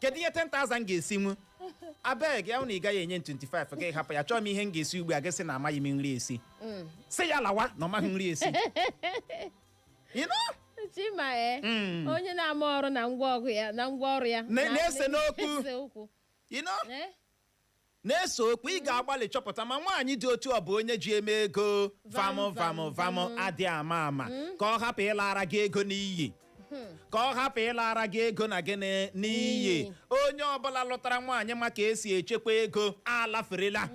kedu ihe 10,000 ga-esi nwu abeg ya na ị gaghị enye 25 gị hapụ ya chọọ m ihe m ga-esi ugbu a gị sị na amaghị m nri esi sị ya lawa na ọmaghị nri esi Chima onye na-ama ọrụ na ngwa ọrụ ya na-ese n'okwu na-ese okwu ị ga-agbalị chọpụta ma nwaanyị dị otu ọ bụ onye ji eme ego vamụ adị ama ama ka ọ hapụ ịlara gị ego n'iyi ka ọ hapụ ịlara gị ego na gị n'iyi onye ọbụla lụtara nwaanyị maka esi echekwa ego alaferela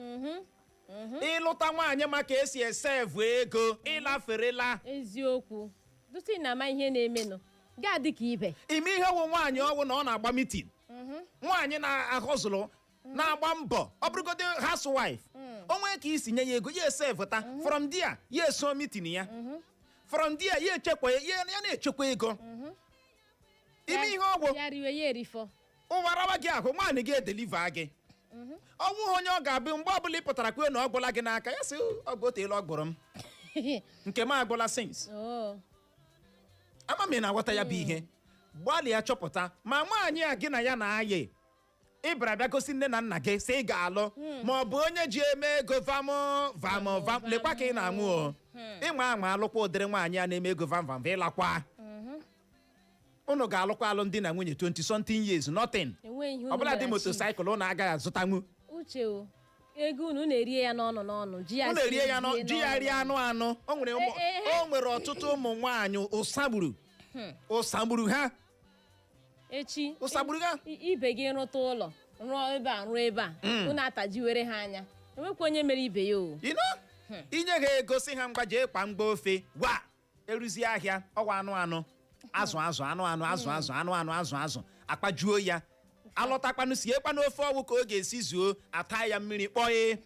ịlụta nwaanyị maka esi esevu ego ịlaferela eziokwu dusi na ama ihe na-emenụ ga-adị ka ibe ime ihe wụ nwaanyị ọwụ na ọ na-agba mitin nwaanyị na-ahụzụlụ na-agba mbọ ọ bụrụgodị housewife onwe ka isi nye ya ego ya esevụta from there ya eso mitin ya from there ya echekwa ya na-echekwa ego ime ihe ọgwụ ya riwe ya erifọ ụwarawa gị ahụ nwaanyị gị edeliva gị ọnwụ onye ọ ga-abụ mgbe ọbụla ị pụtara kwe na ọ gwụla gị n'aka ya sị ọgụ oteela ọ gbụrụ m nke m agwụla sins ama m na-aghọta ya bụ ihe gbalịa chọpụta ma nwaanyị a gị na ya na-ayị ịbara bịa gosi nne na nna gị sị ị ga-alụ ma ọ bụ onye ji eme ego vamụ lekwa ka ị na-amụ o ịnwa anwa alụkwa ụdịrị nwaanyị a na-eme ego vam ịlakwa unu ga-alụkwa alụ ndị na nwunye 20 something years nothing ọbụla dị motosaịkụl ụnụ agaghị azụtanwu uche ego unu na-erie ya n'ọnụ ji ya rie anụ o nwere ọtụtụ ụmụ nwaanyị ụsagburu ha echi ụsagburu ha ibe gị rụta ụlọ rụọ ebe a unu atajiwere ha anya enwekwa onye mere ibe ya o inye ha ego si ha mgba jee kpa mgba ofe gwa eruzie ahịa ọwa anụ azụ akpajuo ya alọtakwanụ siekwanụ ofe ọgwụ ka ọ ga-esi zuo ata ya mmiri kpọọ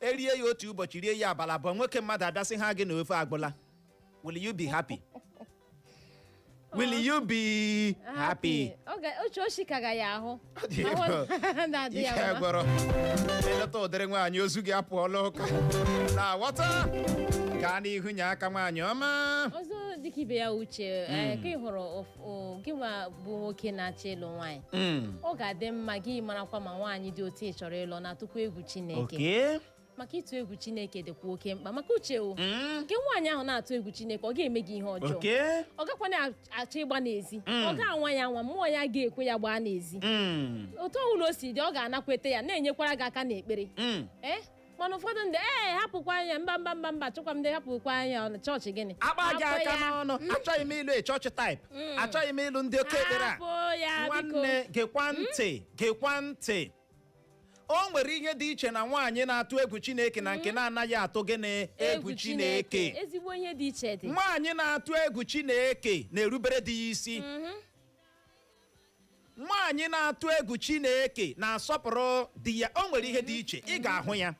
erie ya otu ụbọchị rie ya abalị abụọ nwoke mmadụ abịasị ha gị na ofe agbụla will you be happy? Will you be happy? Oche oshi ka ga ya ahụ ihe gwọrọ eleta ụdịrị nwaanyị ozu gị apụọla ụka na ghọta gaa n'ihu nye aka nwaanyị ọma ọzọ dịka ibe ya uche ka ị hụrụ gị bụ nwoke na-achọ ịlụ nwaanyị ọ ga-adị mma gị marakwa ma nwaanyị dị otu ị chọrọ ịlụ na-atụkwa egwu Chineke maka ịtụ egwu Chineke dịkwa oke mkpa maka uche nke nwaanyị ahụ na-atụ egwu Chineke ọ ga-eme gị ihe ọjọọ ọ gakwa na-achọ ịgba n'ezi ọ ga-anwa ya nwa mmụọ ya ga-ekwe ya gbaa n'ezi otu ọbụla o si dị ọ ga-anakwete ya na-enyekwara gị aka n'ekpere mana ụfọdụ ndị hapụkwa anya mba chọkwa m ndị hapụkwa anya chọọchị gịnị akpa gị aka n'ọnụ achọghị m ịlụ chọọchị taịp achọghị m ịlụ ndị oke ekpere a nwanne gekwa ntị o nwere ihe dị iche na nwaanyị na-atụ egwu Chineke na nke na-anaghị atụ gịnị egwu Chineke ezigbo ihe dị iche dị nwaanyị na-atụ egwu Chineke na-erubere di ya isi nwaanyị na-atụ egwu Chineke na-asọpụrụ di ya o nwere ihe dị iche ị ga-ahụ ya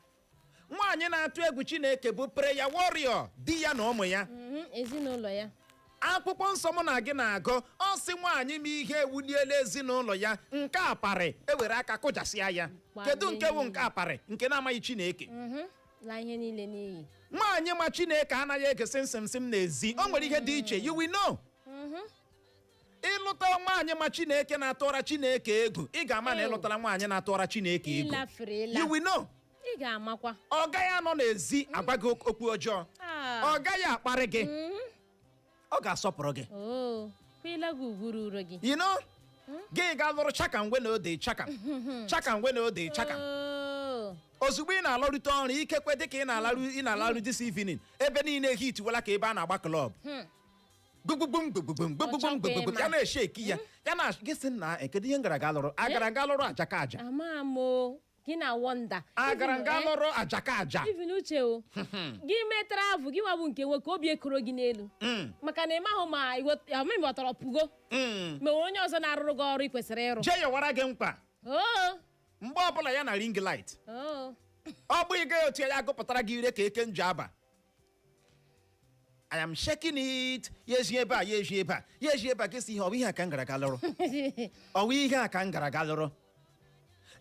nwaanyị na-atụ egwu Chineke bụ prayer warrior di ya na ụmụ ya ezinụlọ ya akwụkwọ nsọ mụ na gị na-agụ ọ sị nwaanyị m ihe ewuliela ezinụlọ ya nke aparị ewere aka kụjasịa ya kedu nke wụ nke aparị nke na-amaghị Chineke la ihe niile n'iyi nwaanyị ma Chineke anaghị egesi nsịmsịm n'ezi o nwere ihe dị iche you will know ịlụta nwaanyị ma Chineke na-atụra Chineke egwu ị ga-ama na ịlụtara nwaanyị na-atụra Chineke egwu you will know ị ga-amakwa ọ gaghị anọ n'ezi agwa gị okwu ọjọọ ọ gaghị akparị gị ọ ga-asọpụrụ gị you know gị ga-alụrụ chaka ngwe na ode chaka ngwe na ode chaka ozugbo ị na-alọrute ọrụ ikekwe dịka ị na-alarụ this evening ebe niile hitiwela ka ebe a na-agba klọb gbugbugbum ya na-eche eki ya na gị sị na kedu ihe agara ga lụrụ ajaka aja gị na wọnda agara nga lụrụ ajaka aja even uche gị metara avụ gị nwabụ nke nwoke obi ekoro gị n'elu maka na ịmahụ ma ịghọtara pụgo ma onye ọzọ na-arụrụ gị ọrụ ị kwesịrị ịrụ jee yọwara gị mkpa mgbe ọbụla ya na ring light ọ bụ ịga otu ya gụpụtara gị ire ka eke nju aba I am shaking it ya eji ebe a gị si ihe ọ bụ ihe a ka m gara ga lụrụ ọ bụ ihe a ka m gara ga lụrụ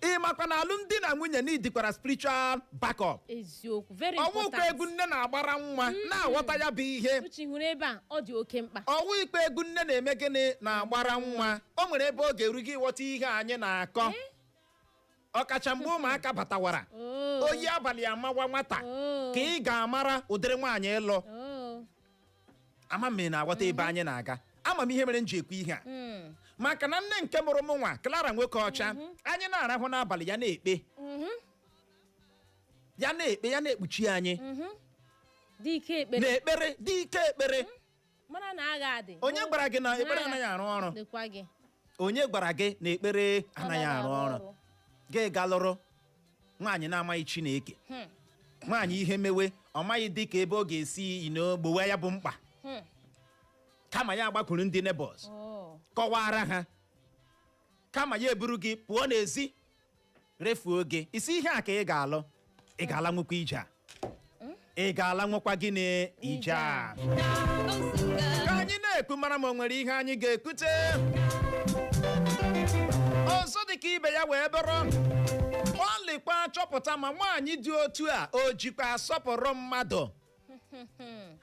ịmakwa na alụmdi na nwunye n'idikwara spiritual backup. Eziokwu, very important. Ọwụ ikpe egwu nne na-agbara nwa na-aghọta ya bụ ihe. Uche hụrụ ebe a ọ dị oke mkpa. Ọwụ ikpe egwu nne na-eme gịnị na-agbara nwa. O nwere ebe ọ ga-eru gị ịghọta ihe anyị na-akọ. Ọkacha mgbe ụmụaka batawara. Oyi abalị amawa nwata ka ị ga-amara ụdịrị nwaanyị ịlụ. Ama m na-aghọta ebe anyị na-aga. Ama m ihe mere m ji ekwu ihe a. Maka na nne nke mụrụ m nwa Clara nwoke ọcha, anyị na-arahụ n'abalị ya na-ekpe. Ya na-ekpe, ya na-ekpuchi anyị. Dị ike ekpere. Na-ekpere, dị ike ekpere. Mana na agha adị. Onye gwara gị na ekpere anaghị arụ ọrụ? Dịkwa gị. Onye gwara gị na ekpere anaghị arụ ọrụ? Gị ga lụrụ nwaanyị na-amaghị Chineke. Nwaanyị ihe mewe, ọ maghị dị ka ebe ọ ga-esi gbowe ya bụ mkpa. Kama ya agbakwuru ndị neighbors. Kọwara ha. Kama ya eburu gị pụọ n'ezi. Refuo gị. Isi ihe a ka ị ga-alụ. Ị ga-ala nwekwa ije a. Ị ga-ala nwekwa gị na ije a. Ka anyị na-ekwu mara ma o nwere ihe anyị ga-ekute. Ọzọ dị ka ibe ya wee bụrụ. Gbalịkwa chọpụta ma nwaanyị dị otu a o jikwa asọpụrụ mmadụ.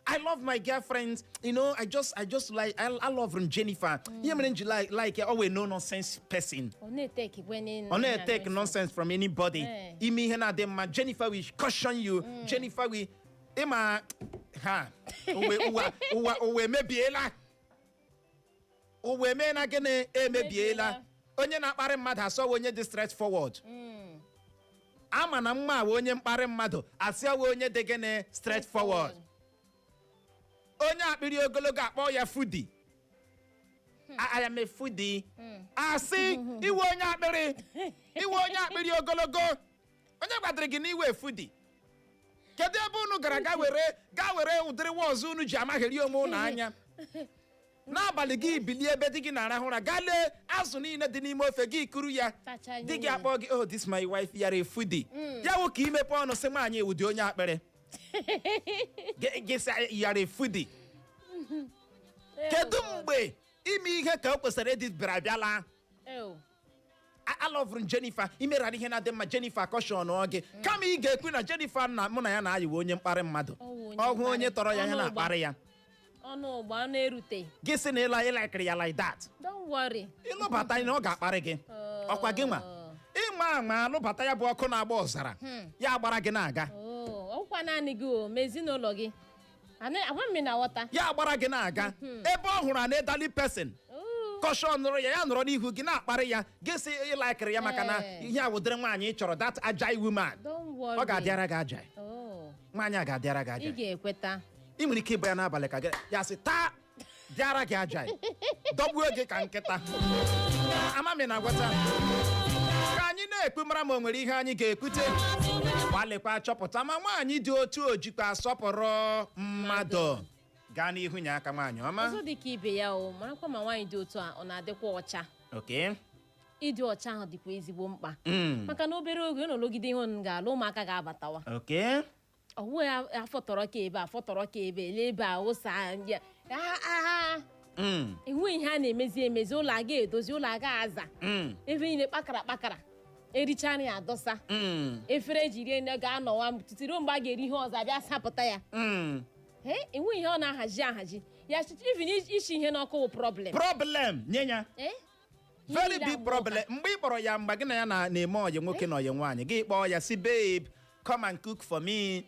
I love my girlfriends. I just like I love Jennifer. You mean like always no nonsense person. On take nonsense from anybody. Imi ihe na dem ma Jennifer will caution you. Jennifer will Emma ha. Uwe mebiela. Uwe me na gene emebiela. Onye na-akparị mmadụ asọ onye dị straightforward. Ama na mma onye mkparị mmadụ asị onye dị gene straightforward. Onye akpịrị ogologo akpọ ya foodie. I am a foodie. Asị iwe onye akpịrị. Iwe onye akpịrị ogologo. Onye gbadiri gị n'iwe foodie. Kedu ebe unu gara ga were ụdịrị wọzụ unu ji amaghịrị onwe unu anya. N'abalị gị bilie ebe di gị na-arahụ ụra gaa lee azụ niile dị n'ime ofe gị kuru ya. Di gị akpọ gị, oh this my wife, you are a foodie. Ya wụ ka imepe ọnụ sị nwaanyị ụdị onye akpịrị. Gị sị you are a foodie. Kedu mgbe ime ihe ka o kwesịrị ịdị bịara abịala? I love Jennifer. Imerara ihe na-adị mma Jennifer caution gị. Kama ị ga-ekwu na Jennifer na mụ na ya na-ayịwe onye mkparị mmadụ. Ọhụ onye tọrọ ya ya na-akparị ya. Ọnụ ụgba na-erute. Gị sị na ịlakịrị ya like that. Don't worry. Ịlụbata na ọ ga-akparị gị. Ọkwa gị nwa. Ịma ama alụbata ya bụ ọkụ na-agba ọzara. Ya agbara gị na-aga. Ọkwa naanị gị o, ma ezinụlọ gị. Agwa m na ghọta. Ya agbara gị na-aga. Ebe ọ hụrụ na elderly person. Kọshọn nụrụ ya nọrọ n'ihu gị na-akparị ya. Gị sị ịlakịrị ya maka na ihe a wụdịrị nwaanyị ị chọrọ, that agile woman. Ọ ga-adịara gị agile. Nwaanyị a ga-adịara gị agile. Ị ga-ekweta. Ị nwere ike ịba ya n'abalị ka ya sị taa dịara gị aja dọgbuo gị ka nkịta. Amami na-agwata ka anyị na-ekwu mara ma o nwere ihe anyị ga-ekwute. Gbalịkwa chọpụta ma nwaanyị dị otu o jikwa asọpụrụ mmadụ. Gaa n'ihu nye aka nwaanyị ọma. Ọzọ dị ka ibe ya o, marakwa ma nwaanyị dị otu a ọ na-adịkwa ọcha. Ịdị ọcha ahụ dịkwa ezigbo mkpa. Maka na obere oge n'ologide ihe unu ga-alụ ụmụaka ga-abatawa. Ọwụ ya afọtọrọ ka ebe ele ebe a ụsa ya. Enweghị ihe a na-emezi ụlọ aga edozi, ụlọ aga aza. Ebe niile kpakara ericha nri adọsa. Efere ji rie nne ga-anọwa titiri mgbe a ga-eri ihe ọzọ abịa sapụta ya. Enweghị ihe ọ na-ahazi ya. Even ishi ihe n'ọkụ wụ problem nye ya. Very big problem. Mgbe ị kpọrọ ya mgbe gị na ya na-eme ọyị nwoke na ọyị nwaanyị, gị kpọọ ya si babe come and cook for me.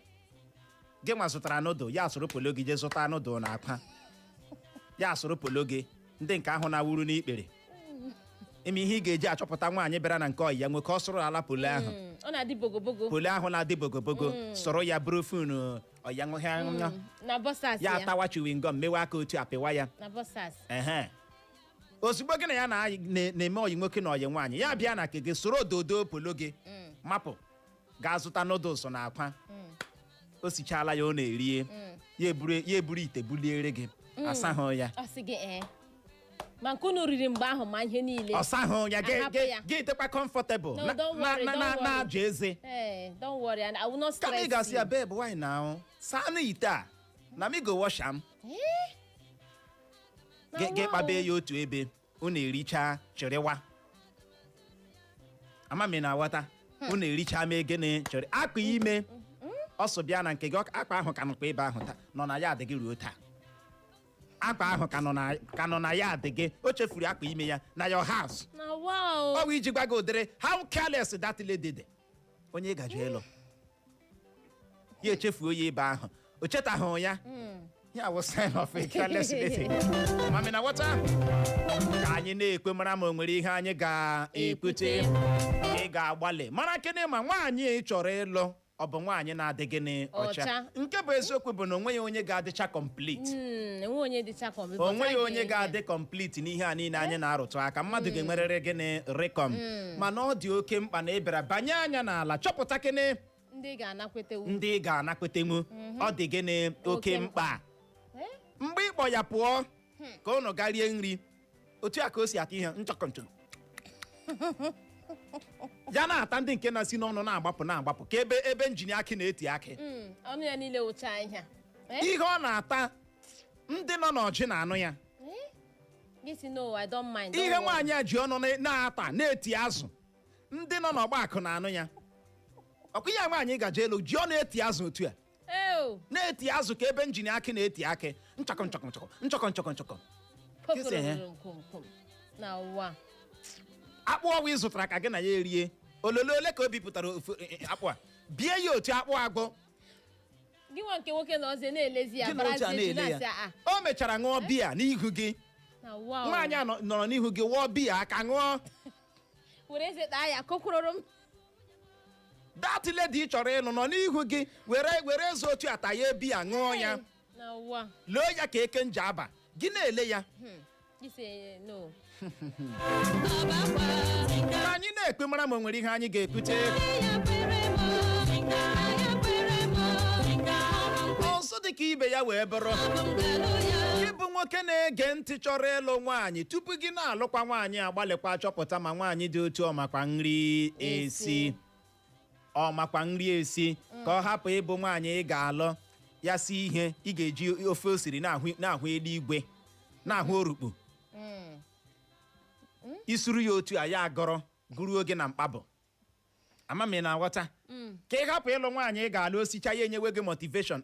Gị nwa zụtara noodle, ya soro polo gị jee zụta noodle na akwa. Ya soro polo gị ndị nke ahụ na-awuru n'ikpere. Ime ihe ị ga-eji achọpụta nwaanyị bịara na nke ọyị ya nwoke ọ sụrụ ala polo ahụ. Ọ na-adị bogobogo. Polo ahụ na-adị bogobogo. Soro ya buru funu ọya nwoke na bọsas ya atawa chewing gum mewe aka otu apịwa ya. Na bọsas. Ozugbo gị na ya na-eme ọyị nwoke na ọyị nwaanyị, ya bịa na nke gị soro dodo polo gị mapụ gaa zụta noodles na akwa. O sichala ya ọ na-erie ya eburu ite buliere gị asahụ ya. Asị gị ma nke unu riri mgbe ahụ ma ihe niile ọsahụ ya gị tekwa comfortable na aja eze. Don't worry, I will not stress you. Kama ị ga-asị ya babe why now saa na ite a na m go wash am. Gị kpabe ya otu ebe unu ericha chịrịwa. ama m na aghọta unu ericha m egene chọrọ akpa ime ọsọ bịa na nke gị akpa ahụ ka nọkwa ebe ahụ nọ na ya adị gị ruo taa akpa ahụ ka nọ na ya adị gị o chefuru akpa ime ya na your house ọ bụ iji gwa gị ụdịrị how careless that lady dị onye gaju elu ya echefuo ya ebe ahụ o chetaghị ya ya wụ sign of a careless lady mami na wọta ka anyị na-ekwe mara ma o nwere ihe anyị ga-ekwute ị ga-agbalị mara kene ma nwaanyị ị chọrọ ịlụ ọ bụ nwaanyị na-adị gịnị ọcha nke bụ eziokwu bụ na onweghị onye ga-adịcha complete onweghị onye ga-adị complete n'ihe a niile anyị na-arụtụ aka mmadụ ga-enwerịrị gịnị rekom mana ọ dị oke mkpa na ị bịara banye anya n'ala chọpụta kene ndị ga-anakwetenwu ọ dị gịnị oke mkpa mgbe ịkpọ ya pụọ ka unu garie nri otu a ka o si ata ihe nchọkọnchọ ya na-ata ndị nke na-si n'ọnụ na-agbapụ ka ebe njin akị na-eti akị ihe ọ na-ata ndị nọ n'ọjị na-anụ ya ihe nwaanyị a ji ọnụ na-ata na-eti azụ ndị nọ n'ọgba akụ na-anụ ya ọkụ ya nwaanyị gaje elu ji ọ na-eti azụ otu a na-eti azụ ka ebe njin akị na-eti akị nchọkọ akpụ ọwa ị zụtara ka gị na ya erie olole ole ka o bipụtara akpụ a bie ya otu akpụ agụ gị nwa nke nwoke na ọzọ na-elezi ya o mechara ṅụọ biya n'ihu gị nwaanyị a nọrọ n'ihu gị wụọ biya aka ṅụọ were eze taa ya kokwuroro m that lady ị chọrọ ịnụ nọ n'ihu gị were eze otu ata ya biya ṅụọ ya loo ya ka eke nje aba gị na-ele ya anyị na-ekpe mara ma o nwere ihe anyị ga-ekwute ọzọ dịka ibe ya wee bụrụ gị bụ nwoke na-ege ntị chọrọ ịlụ nwaanyị tupu gị na-alụkwa nwaanyị agbalịkwa chọpụta ma nwaanyị dị otu ọmakwa nri esi ka ọ hapụ ịbụ nwaanyị ị ga-alụ ya si ihe ị ga-eji ofe osiri na-ahụ eluigwe na-ahụ orukpu isuru ya otu a ya agọrọ gụrụ oge na mkpabụ ama m na aghọta ka ị hapụ ịlụ nwaanyị ị ga-alụ osicha ya enyewe gị motivation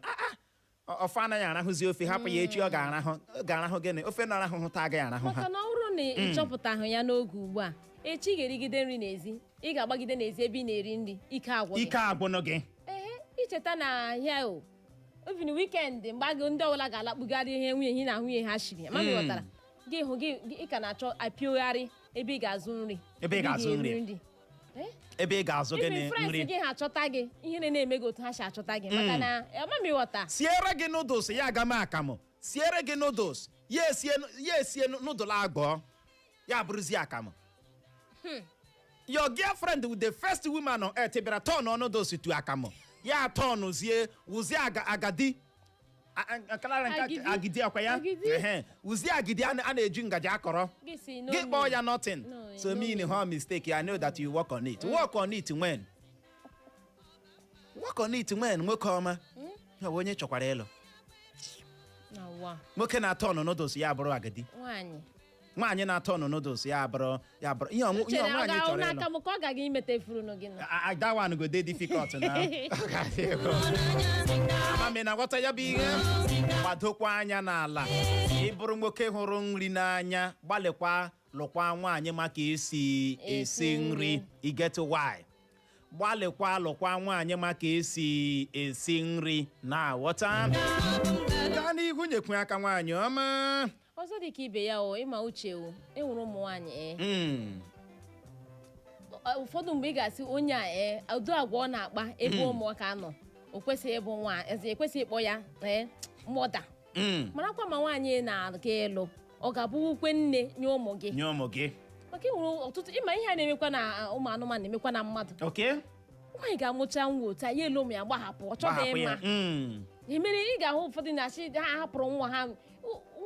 ọfọ anaghị arahụzi ofe hapụ ya echi ọ ga-arahụ gịnị ofe na-arahụhụ taa agaghị arahụ ha maka na ọ bụrụ na ị chọpụtaghị ya n'oge ugbu a echi ga-erigide nri n'ezi ị ga-agbagide n'ezi ebe ị na-eri nri ike agwụnụ gị icheta na ya obi na wikendi mgbe ndị ọbụla ga-alakpugharị ihe nwunye na nwunye ha shiri ma ghọtara gị hụ gị ị ka na-achọ apịogharị ebe ị ga-azụ nri ebe ị ga-azụ gịnị nri gị ha achọta gị ihe na-eme gị otu ha si achọta gị maka na amami ghọta siere gị noodles ya aga m akamụ siere gị noodles ya esie noodle agụọ ya bụrụzie akamụ your girlfriend with the first woman on earth bịara turn on noodles to akamụ ya tọnụzie wụzie agadi agidi akwa ya wụzie agidi a na-eji ngaji akọrọ gị kpọọ ya nothing so mean her mistake I know that you work on it work on it when nwoke ọma ya bụ onye chọkwara ịlụ nwoke na-atọ ọnụ noodles ya bụrụ agadi nwaanyị na-atọ ọnụ noodles ya bụrụ ihe nwaanyị chọrọ ịlụ adawan go dey difficult na amami na ghọta ya bụ ihe gbadokwa anya n'ala ị bụrụ nwoke hụrụ nri n'anya gbalịkwa lụkwa nwaanyị maka esi nri iget why gbalịkwa lụkwa nwaanyị maka esi nri na-aghọta gaa n'ihu nyekwu aka nwaanyị ọma ọzọ dị ka ibe ya ịma uche enwere ụmụ nwaanyị ụfọdụ mgbe ị ga-asị onye a ụdị agwa ọ na-akpa ebe ụmụaka nọ o kwesịghị ịbụ nwaanyị ekwesịghị ịkpọ ya mọda marakwa ma nwaanyị na-aga ịlụ ọ ga-abụ ukwe nne nye ụmụ gị maka enwere ọtụtụ ịma ihe a na-emekwa na ụmụ anụmanụ na-emekwa na mmadụ nwaanyị ga-amụcha nwa otu a ya elu ụmụ ya gbahapụ ọ chọghị ịma emere ị ga-ahụ ụfọdụ na-achị ha hapụrụ nwa ha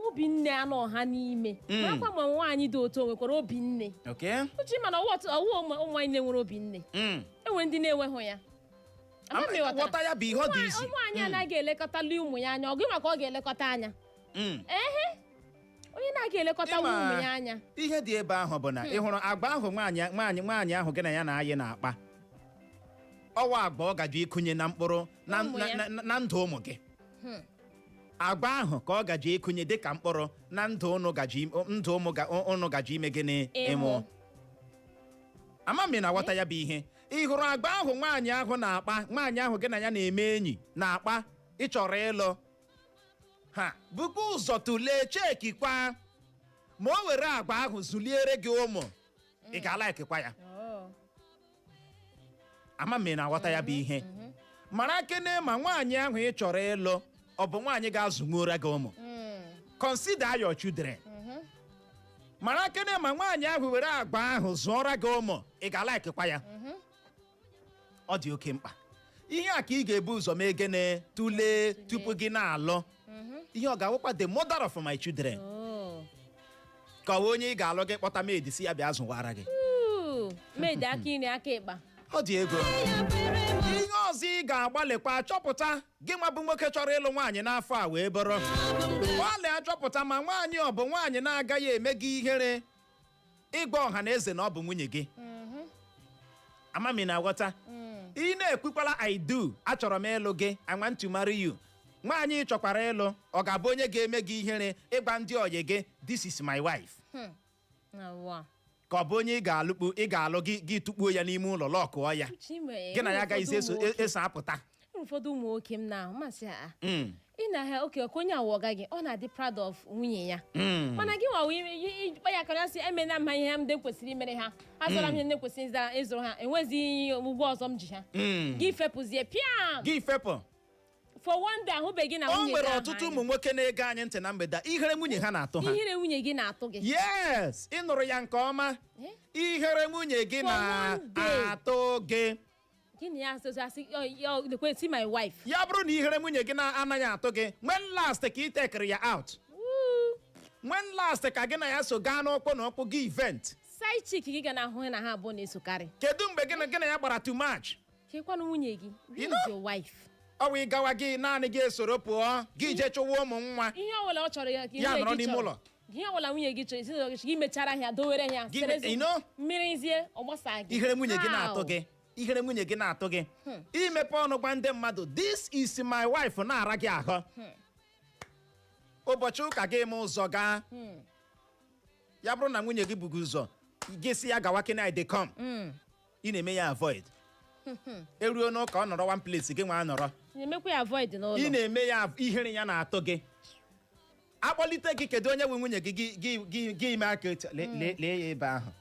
obi nne anọ ha n'ime marakwa ma nwaanyị dị otu o nwekwara obi nne uche mana ọwụ ụmụ nwaanyị na-enwere obi nne enwere ndị na-enweghị ya ụmụ anyị anaghị elekọtali ụmụ ya anya ọ gị maka ọ ga-elekọta anya onye na-aga elekọta ụmụ ya anya. Ihe dị ebe ahụ bụ na ị hụrụ agba ahụ nwaanyị ahụ gị na ya na-ayị na-akpa. Ọwa agba ọ gaji ịkụnye na mkpụrụ na ndụ ụmụ gị. Agba ahụ ka ọ gaji ịkụnye dịka mkpụrụ na ndụ ụnụ gaji ime gịnị ịmụ. Ama m na aghọta ya bụ ihe. Ị hụrụ agba ahụ nwaanyị ahụ na-akpa, nwaanyị ahụ gị na ya na-eme enyi na-akpa, ị chọrọ ịlụ. Ha bukwa ụzọ tụlee chekikwa ma o were agba ahụ zuliere gị ụmụ, ị ga-alaikikwa ya. Ama m na aghọta ya bụ ihe. Mara kene ma nwaanyị ahụ ị chọrọ ịlụ ọ bụ nwaanyị ga-azụnwura gị ụmụ. Consider your children. Mara kene ma nwaanyị ahụ were agba ahụ zụọra gị ụmụ, ị ga-alaikikwa ya. Ọ dị oke mkpa. Ihe a ka ị ga-ebu ụzọ mee gịnị tụlee tupu gị na-alụ. Ihe ọ ga-awụkwa the mother of my children. Ka ọ onye ị ga-alụ gị kpọta maid si ya bịa zụwara gị. Maid aka iri aka ịkpa. Ọ dị ego. Ihe ọzọ ị ga-agbalịkwa chọpụta gị nwa bụ nwoke chọrọ ịlụ nwaanyị n'afọ a wee bụrụ. Gbalịa chọpụta ma nwaanyị ọ bụ nwaanyị na-agaghị eme gị ihere ịgwa ọha na eze na ọ bụ nwunye gị. Ama m na-aghọta. Ị na-ekwukwala I do, achọrọ m ịlụ gị, I want to marry you. Nwaanyị chọkwara ịlụ ọ ga-abụ onye ga-eme gị ihere ịgwa ndị ọyị gị this is my wife. Ka ọ bụ onye ị ga-alụ gị tukpuo ya n'ime ụlọ lọkụọ ya. Gị na ya agaghị eso apụta. Ụfọdụ ụmụ nwoke m na masị ha. Ị na-ahịa oke onye awọga gị ọ na-adị proud of nwunye ya. Mana gị nwa ịkpa ya ka si emena mma ihe m kwesịrị imere ha. Azụra m ihe ndị kwesịrị ịzụrụ ha, enweghị ụgwọ ọzọ m ji ha. Gị fepụzie pịam. Gị fepụ. For one day ahụbeghị na nwunye gị. O nwere ọtụtụ ụmụ nwoke na-ege anyị ntị na mgbede ihere nwunye ha na-atụ ha. Ihere nwunye gị na-atụ gị. Yes, ị nụrụ ya nke ọma. Ihere nwunye gị na-atụ gị. Gịnị ya asị my wife. Ya bụrụ na ihere nwunye gị anaghị atụ gị, when last ka ị tekiri ya out? When last ka gị na ya so gaa n'ụkwụ na ụkwụ gị event? Side chick gị ga na-ahụ na ha abụọ na-esokarị. Kedu mgbe gị na ya gbara too much? Kekwanụ nwunye gị. Is your wife. Ọ wụ ịgawa gị naanị gị esoro pụọ gị jee chụwa ụmụ nwa. Ihe ọbụla ọ chọrọ ya ka ya nọrọ n'ime ụlọ. Ihe ọbụla nwunye gị chọrọ ezinụlọ gị mechara ya dowere ya mmiri zie ọ gbasa gị. Ihere nwunye gị na-atụ gị. Ihere nwunye gị na-atụ gị. Imepe ọnụ gwa ndị mmadụ this is my wife na-ara gị ahụ. Ụbọchị ụka gị eme ụzọ gaa. Ya bụrụ na nwunye gị bugo ụzọ gị si ya gawa kena dey come. Ị na-eme ya avoid. Eruo n'ụka ọ nọrọ one place gị nwa nọrọ. Na-emekwa ya avoid n'ụlọ. Ị na-eme ya ihere ya na-atụ gị. Akpọlite gị kedu onye nwe nwunye gị ime aka lee ya ebe ahụ.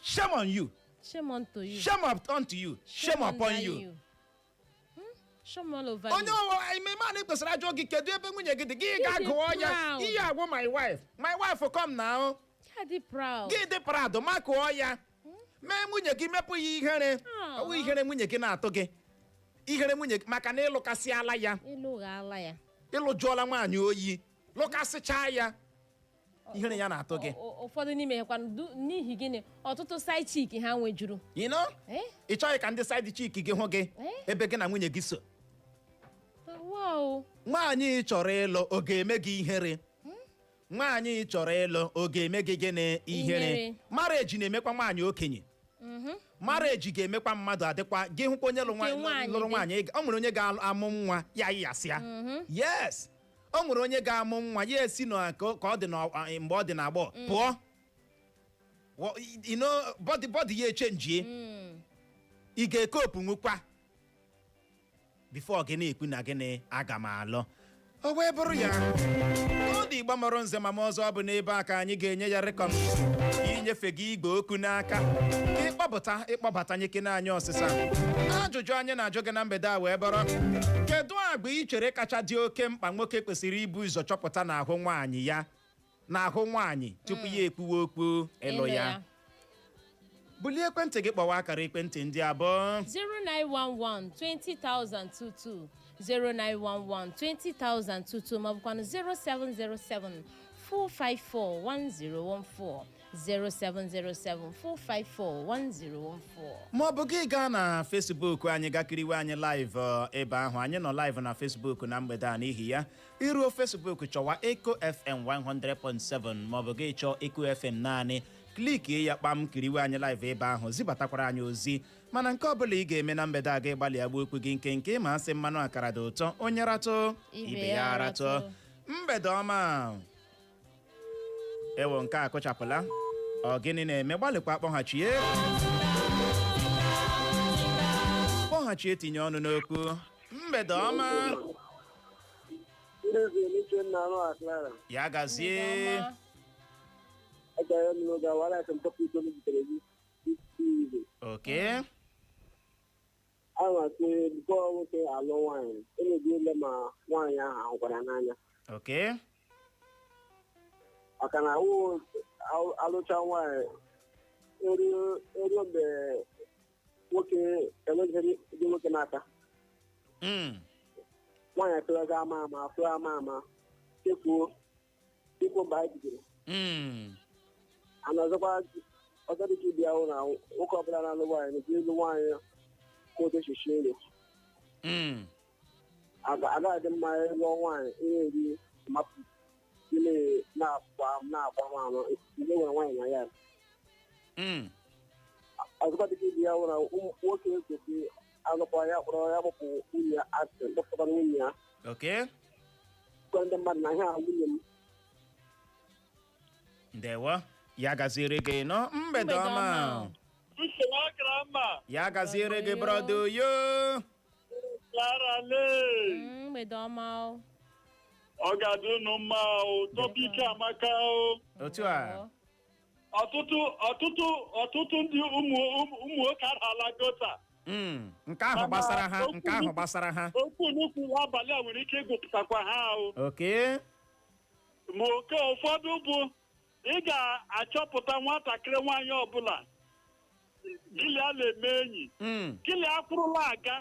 Shame on you. Shame unto you. Shame unto you. Shame upon you. Shame all over you. Onye ọwa ime man kwesịrị ajụ gị kedu ebe nwunye gị dị gị ga-agụọ ya. Ihe agwụ my wife. My wife come now. Gị dị proud. Gị dị proud makụọ ya. Mee nwunye gị mepụ ya ihere. Ọ bụ ihere nwunye gị na-atụ gị. Ihere nwunye gị maka na ịlụkasịala ya. Ịlụghala ya. Ịlụjụọla nwaanyị oyi. Lụkasịchaa ya. Ihere ya na-atụ gị. Ụfọdụ n'ime ha n'ihi gịnị ọtụtụ side chick ha nwejuru. You know? Ị chọghị ka ndị side chick gị hụ gị ebe gị na nwunye gị so. Wow. Nwaanyị chọrọ ịlụ ọ ga-eme gị ihere. Nwaanyị chọrọ ịlụ ọ ga-eme gị gịnị ihere. Marriage na-emekwa nwaanyị okenye. Marriage ga-emekwa mmadụ adịkwa gị hụkwa onye lụrụ nwaanyị ọ nwere onye ga-amụ nwa ya yasịa. Yes. O nwere onye ga-amụ nwa ya esi na ka ọ dị mgbe ọ dị n'agbọ pụọ. You know body ya echenjie. Ị ga-ekopu nwukwa before gị na-ekwu na gịnị aga m alụ. O wee bụrụ ya ọ dị Igbo mụrụ nze ma ọzọ ọ bụ n'ebe a ka anyị ga-enye ya rekọm inyefe gị igwe okwu n'aka ịkpọbata nyekene anyị ọsịsa. Ajụjụ anyị na-ajụ gị na mgbede a wee bụrụ kedu agba ị chere kacha dị oke mkpa nwoke kwesịrị ibu ụzọ chọpụta n'ahụ nwaanyị tupu ya ekwuwe okwu ịlụ ya. Bulie ekwentị gị kpọwa akara ekwentị ndị abụọ 0911 20,022 0911 20,022 ma ọ bụkwanụ 0707 454 1014 07074541014 ma ọ bụ gị gaa na Facebook anyị gakiriwe anyị live ebe ahụ anyị nọ live na Facebook na mgbede a n'ihi ya iruo Facebook chọwa Eco FM 100.7 ma ọ bụ gị chọọ Eco FM naanị kliki ya kpam kiriwe anyị live ebe ahụ zibatakwara anyị ozi mana nke ọbụla ị ga-eme na mgbede a ga-agbalị agba okwu gị nke ma asị mmanụ akara dị ụtọ onye ratụ ibe ya ratụ mgbede ọma ewo nke a kụchapụla ọ gịnị na-eme gbalịkwa kpọghachie tinye ọnụ n'okwu mgbede ọma ya gazie okay nwoke alụ nwaanyị ele ma nwaanyị ahụ gwara n'anya okay maka na alụcha nwaanyị ero mgbe nwoke enweghị ndị nwoke n'aka nwaanyị atụrụ ama afụ ama chefuo mgbe anyị bidoro ana ọzọkwa ọzọ dịka ibi ahụ na nwoke ọbụla na-alụ nwaanyị na ịlụ nwaanyị otu echichi elu agaghị dị mma ịlụọ nwaanyị ihe eri mapụ ile na-agba nwaanyị ile nwere nwaanyị na ya ọzọkwa dịka ibi ahụ na nwoke ekwesị alụkwa ya kpọrọ ya gbapụ nwunye ya asị gbapụtara nwunye ya gwa ndị mmadụ na ihe a nwunye m ndewo ya gaziere gị nọ mgbede ọma ya gaziere gị brọda yo mgbede ọma ọ ga-adị unu mma tọpik amaka otu a ọtụtụ ndị ụmụ nwoke arala gota nke ahụ gbasara ha okwu n'ukwu abalị a nwere ike ịgụpụtakwa ha okay ma oke ụfọdụ bụ ị ga-achọpụta nwatakịrị nwaanyị ọbụla gịlị a na-eme enyi gịlị akwụrụla aga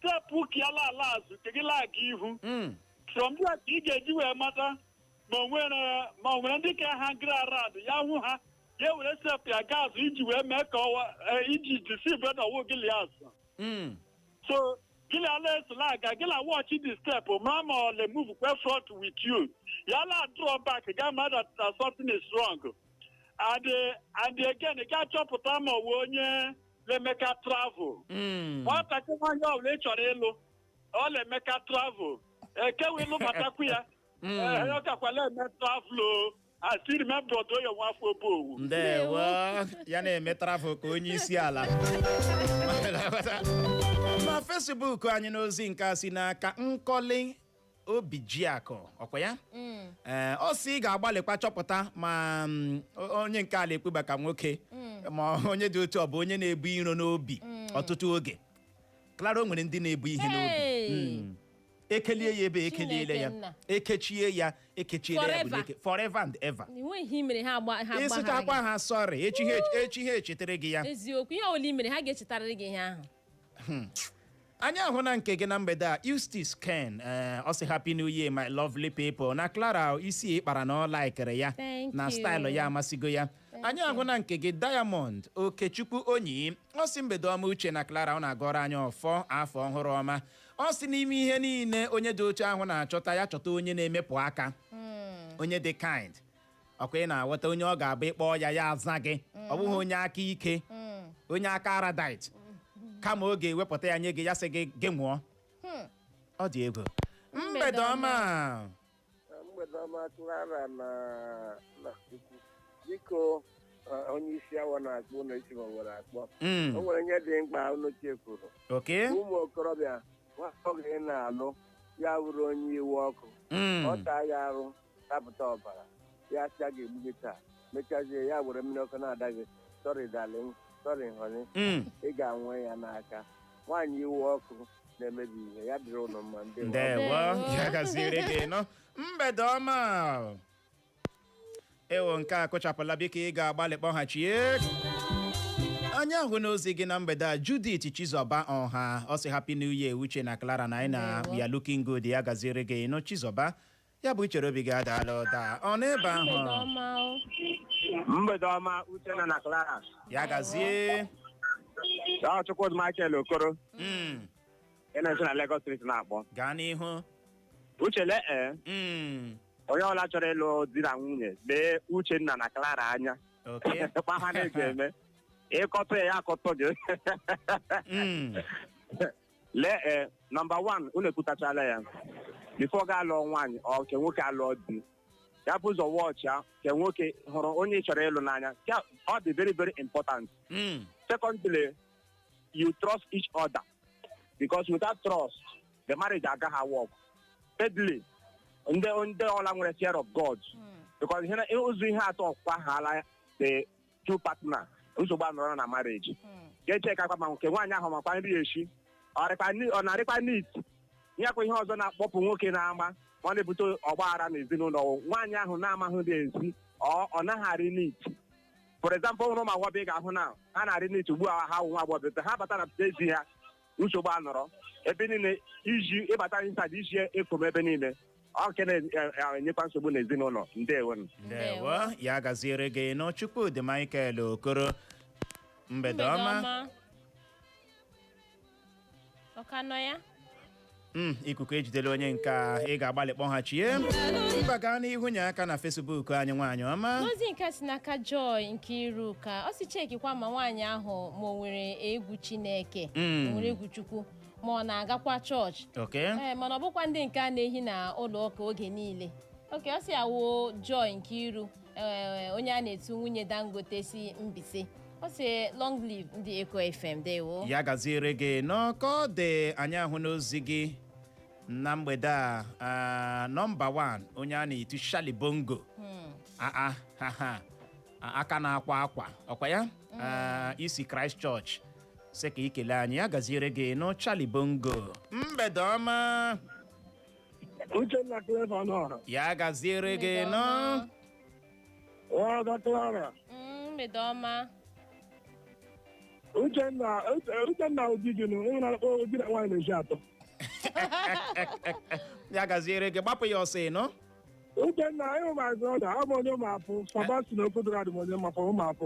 teepu kiala ala azụ kegịla aga ihu from there ka ị ga-eji wee mata ma o nwere ndị ka ha gịrị arad ya hụ ha ya were stepụ ya ga azụ iji wee mee ka iji disive na ọwụ gịlị azụ so gịlị ala esola aga gịlị watch the step mara ma ọ na-move kwe front with you ya la draw back ga ma that something is wrong and again ị ga-achọpụta ma ọ wụ onye na-emeka travel nwatakịrị nwaanyị ọbụla ị chọrọ ịlụ ọ na-emeka travel ekewe ịlụ batakwu ya ọ gakwala eme travel I remember oyo nwafọ obowu ndewo ya na-eme travel ka onye isi ala na Facebook anyị n'ozi nke a si n'aka nkọli Obijiakụ ọkwa ya ọ si ga-agbalịkwa chọpụta ma onye nke ala ekpeba ka nwoke ma onye dị otu ọ bụ onye na-ebu iro n'obi ọtụtụ oge Clara o nwere ndị na-ebu ihe n'obi ekelie ya ebe ekeliele ya ekechiele ya bụ forever and ever ịsịchakwa ha sorry echi ha echetara gị ya eziokwu ihe ole mere ha ga-echetara gị ihe ahụ anyị ahụ na nke gị na mgbede a Eustace Ken ọ sị happy new year my lovely people na Clara isi ịkpara na ọ laikere ya na staịlụ ya amasịgo ya anyị ahụ na nke gị Diamond Okechukwu Onyi ọ sị mgbede ọma Uche na Clara ọ na-agọrọ anyị ọfọ afọ ọhụrụ ọma ọ sị n'ime ihe niile onye dị otu ahụ na-achọta ya chọta onye na-emepụ aka onye dị kind ọkwa ị na-aghọta onye ọ ga-abụ ịkpọ ya aza gị ọ bụghị onye aka ike onye aka aradite kama ọ ga-ewepụta ya nye gị ya sị gị nwụọ ọ dị egwu mgbede ọma Clara na biko onye isi awọ na-akpọ ụlọ isi ma nwere akpọ o nwere ihe dị mkpa unu chekwuru ụmụ okorobịa nwaoge na-alụ ya wụrụ onye iwu ọkụ ọ taa ya arụ tapụta ọbara ya sịa ga-egbu gị taa mechazie ya were mmiri ọkụ na-ada gị sorry darling sorry honey ị ga-anwe ya n'aka nwaanyị iwu ọkụ na-emebi ihe ya dịrị ụlọ mma ndewo ya gaziere gị nọ mgbede ọma ewo nke a kụchapụla biko ị ga-agbalị kpọghachie anyị ahụ n'ozi gị na mgbede a Judith Chizoba ọha ọ sị happy new year Uche na Clara na anyị na ya looking good ya gaziere gị nọ Chizoba ya bụ ichere obi gị adaala ụda ọ n'ebe ahụ Mgbede ọma Uchenna na Clara. Ya gazie. Chukwudi Michael Okoro. Ị na-esi na Lagos Street na-akpọ. Gaa n'ihu. Uchele onye ọla chọrọ ịlụ di na nwunye lee Uchenna na Clara anya. Kpa ha na-eme. Ịkọtọ ya akọtọ gị. Lee number 1 unu ekwutachala ya. Before ga alụọ nwaanyị ọ ke nwoke alụọ di. Ya bụ ụzọ wọchị ya ke nwoke hụrụ onye chọrọ ịlụ n'anya. Ọ dị very very important. Secondly, you trust each other. Because without trust, the marriage agaghị work. Thirdly, ndị ọla nwere fear of God. Because ụzọ ihe atọ ọkwa hala the two partner nsogbu anọrọ na marriage. Ga-eche ka ma nke nwaanyị ahụ makwa nri eshi ọ na-arịkwa neat. Nyekwa ihe ọzọ na-akpọpụ nwoke na-ama ọ na-ebute ọgbaghara n'ezinụlọ. Nwaanyị ahụ na-amaghị dị ezi ọ naghị arị neat. For example, ụmụ agbọghọ ị ga-ahụ na ha na-arị neat ugbu a ha nwa agbọghọ ha bata na ezi ha nsogbu anọrọ ebe niile iji ịbata inside iji ekom ebe niile ọ nke na-enyekwa nsogbu n'ezinụlọ. Ndewo ya gaziere gị no Chukwudi Michael Okoro. Mgbede ọma. Ọkanọ ya? Ikuku ejidela onye nke ị ga-agbalị kpọghachie. Mbaga n'ihu nye aka na Facebook anyị nwaanyị ọma. Ozi nke si n'aka Joy nke iru ka ọ si chekikwa ma nwaanyị ahụ ma o nwere egwu Chineke, o nwere egwu Chukwu, ma ọ na-agakwa chọọchị. Mana ọ bụkwa ndị nke a na-ehi na ụlọ ụka oge niile. Ọ si awụ Joy nke iru onye a na-etu nwunye Dangote si Mbise. Ọ sị long live ndị Eko FM dewo. Ya gaziere gị n'ọkọ dị anyị ahụ n'ozi gị na mgbede a nọmba 1 onye a na-etu Shali Bongo aka na-akwa akwa ọkwa ya isi Christ Church sị ka ikele anyị. Ya gaziere gị nọ Shali Bongo. Mgbede ọma. Uchenna Clara nọ. Ya gaziere gị nọ. Clara. Mgbede ọma. Uchenna ojiji nụ na-akpọ di na nwaanyị na-eji atọ. Ya gaziere gị gbapụ ya ọsọ nọ. Uchenna ịhụ ma brọda abụ onye ụmụapụ Sabasi na Okodo adị m onye mapụ ụmụapụ.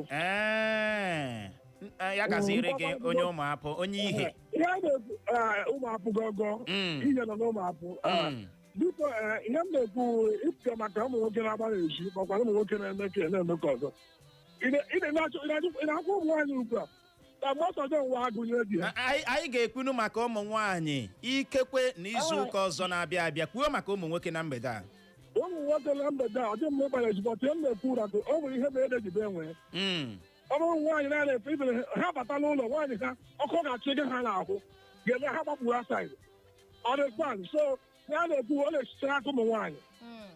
Ya gaziere gị onye ụmụapụ onye ihe. Ya na ụmụapụ gọgọ ihe nọ n'ụmụapụ. Biko ihe m na-ekwu ịpụta maka ụmụ nwoke na-agba na-eji makwa ụmụ nwoke na-eme ka na-emekọ ọzọ. Ị na-akwụ ụmụ nwaanyị ugbu a. Anyị ga-ekwunu maka ụmụ nwaanyị ikekwe n'izu ụka ọzọ na-abịa abịa. Kwuo maka ụmụ nwoke na mgbede a. Ụmụ nwoke na mgbede a ọ dị mma ịgbara ezigbo ihe m na-ekwu ụra ọ nwere ihe mere ejibe enwe. Ọ bụrụ nwaanyị na-efe ibere ha bata n'ụlọ nwaanyị ha ọkụ ga-achị gị ha n'ahụ ga-eme ha gbapụrụ asaịdị. Ọ dịkwan so ya na-ekwu ọ na-esitere aka ụmụ nwaanyị.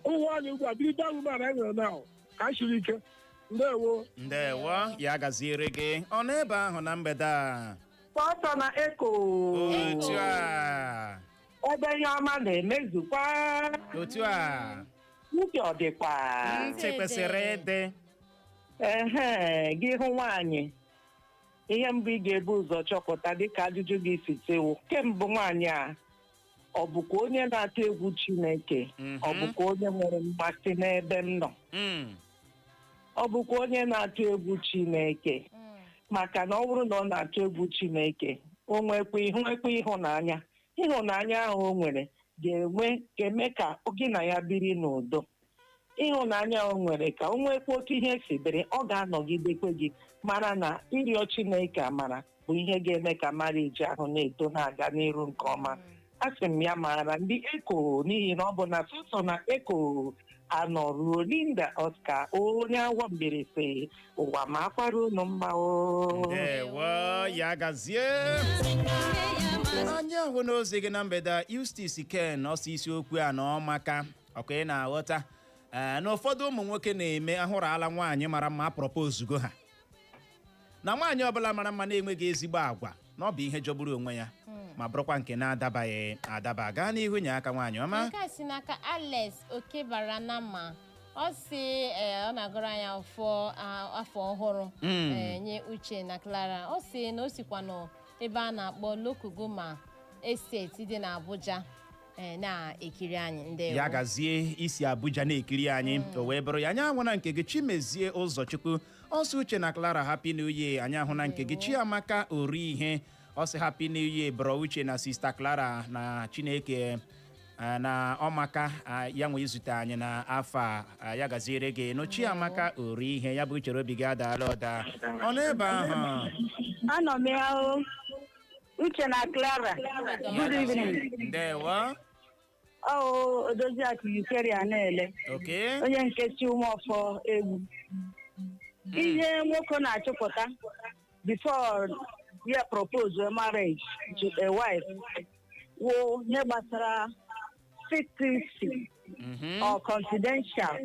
Ụmụ nwaanyị ugbu a biri darụ mara anyị nwere na ka anyị siri ike. Ndewo ya gaziere gị ọ nọ ebe ahụ na mgbede a. Pọtọ na Eko. Otu a. Ebe ihe ọma na-emezukwa. Otu a. Ntị ọ dịkwa. Ntị kwesịrị ịdị. Gị hụ nwaanyị ihe mbụ ị ga-ebu ụzọ chọpụta dịka ajụjụ gị si tewo kemgbe nwaanyị a ọ bụkwa onye na-atụ egwu Chineke, ọ bụkwa onye nwere mmasị n'ebe m nọ, ọ bụkwa onye na-atụ egwu Chineke. Maka na ọ bụrụ na ọ na-atụ egwu Chineke o nwekwa ịhụnanya ahụ o nwere ga-eme ka gị na ya biri n'udo. Ịhụnanya o nwere ka o nwekwa otu ihe si dịrị ọ ga-anọgidekwe gị mara na ịrịọ Chineke amara bụ ihe ga-eme ka mariji ahụ na-eto na-aga n'iru nke ọma. Asị m ya mara ndị Eko n'ihi na ọ bụ na sọsọ na Eko anọruo Linda Oscar onye agwọ mberese ụwa ma akwara unu mma Ndewo ya gazie. Anyị ahụ n'ozi gị na mgbede Eustace Ken ọsọ isiokwu a na ọmaka ọkwa ị na-aghọta na ụfọdụ ụmụ nwoke na-eme ahụrụ ala nwaanyị mara mma apropozgo ha na nwaanyị ọbụla mara mma na-enweghị ezigbo agwa na ọ bụ ihe jọgburu onwe ya ma bụrụkwa nke na-adabaghị adaba. Gaa n'ihu nye aka nwaanyị ọma. Nke a si n'aka Alex Okebaranama. Ọ sị ọ na-agụrụ anyị afọ ọhụrụ nye Uche na Clara. Ọ sị na o sikwa n'ebe a na-akpọ Lokogoma Estate dị n'Abuja na-ekiri anyị ndewo. Ya gazie isi Abuja na-ekiri anyị o wee bụrụ ya anyị ahụ na nke gị Chimezie Ụzọchukwu ọsọ Uche na Clara Happy New Year anyị ahụ na nke gị Chiamaka Ori ihe ọsị Happy New Year bro Uche na Sister Clara na Chineke na ọmaka ya nwe izute anyị na afọ ya gaziere gị no Chiamaka Ori ihe ya bụ Uche obi gị adaala ọda ọ n'ebe ahụ anọ m ya Uche na Clara good evening ndewo odozi akụ Ukeria na-ele onye nkechi ụmụọfọ egwu ihe nwoke na-achọpụta before ya propose a marriage to a wife wo ihe gbasara secrecy or confidential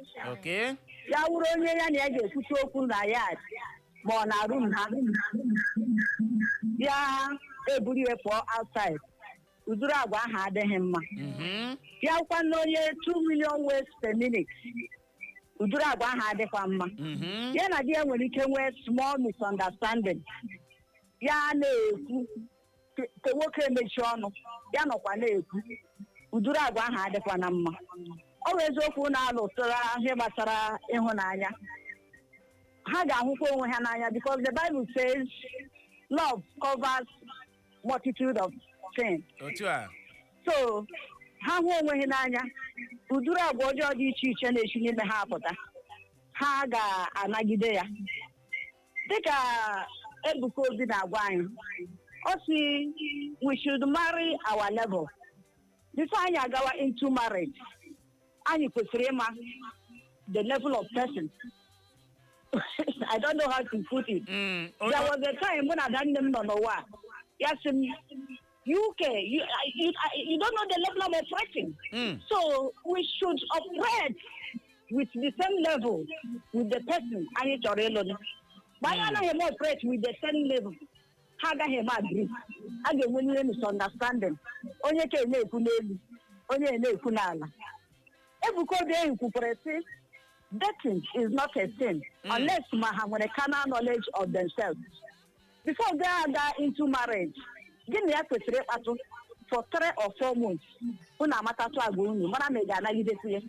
ya wụrụ onye ya na ya ga-ekwute okwu na yard ma ọ na room ha ya eburu ya pụọ outside uduru agwa ahụ adịghị mma ya kwa na onye 2 million words per minute uduru agwa ahụ adịkwa mma ya na di ya nwere ike nwee small misunderstanding ya na-ekwu ka nwoke emechi ọnụ ya nọkwa na-ekwu uduru agwa ahụ adịkwa na mma ọ bụ eziokwu na-alụtara ihe gbasara ịhụnanya ha ga-ahụkwa onwe ha n'anya because the Bible says love covers multitude of sin. So ha hụ onwe ha n'anya uduru agwa ọjọọ dị iche iche na-esi n'ime ha apụta ha ga-anagide ya dịka Ebuka Obi na-agwa anyị ọ sị we should marry our level before anyị agawa into marriage anyị kwesịrị ịma the level of person. I don't know how to put it. There was a time when I didn't know what. Yes, UK, you don't know the level of operating. So we should operate with the same level with the person. I need to realize. But I don't operate with the same level. How can he agree? I get when you misunderstanding. Onye ke ne kuneli, onye ne kunala. Ebuko de incorporate. Dating is not a sin unless you have a carnal knowledge of themselves. Before they are into marriage, give me a question for 3 or 4 months. Una mata to agunu, mana me ga nagide tie.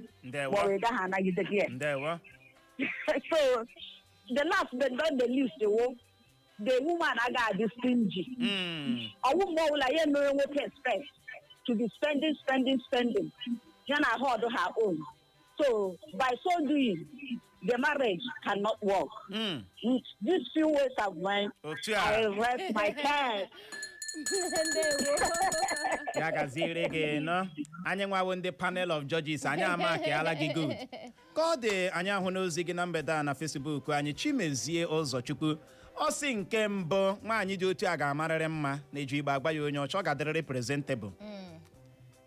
Bo ga ha nagide tie. So the last but not the least, the woman aga be stingy. A woman will like no one can expect to be spending. Yana hold her own. So, by so doing, the marriage cannot work. These few words of mine, I rest my case. Ya gaziere gị no anyị nwawo ndị panel of judges anyị amakiala gị good ka ọ dị anyị ahụ n'ozi gị na mgbede a na Facebook anyị Chimezie Ụzọchukwu ọ sị nke mbụ nwaanyị dị otu a ga-amarịrị mma na-eju igbe agba ya onye ọcha ọ ga-adịrịrị presentable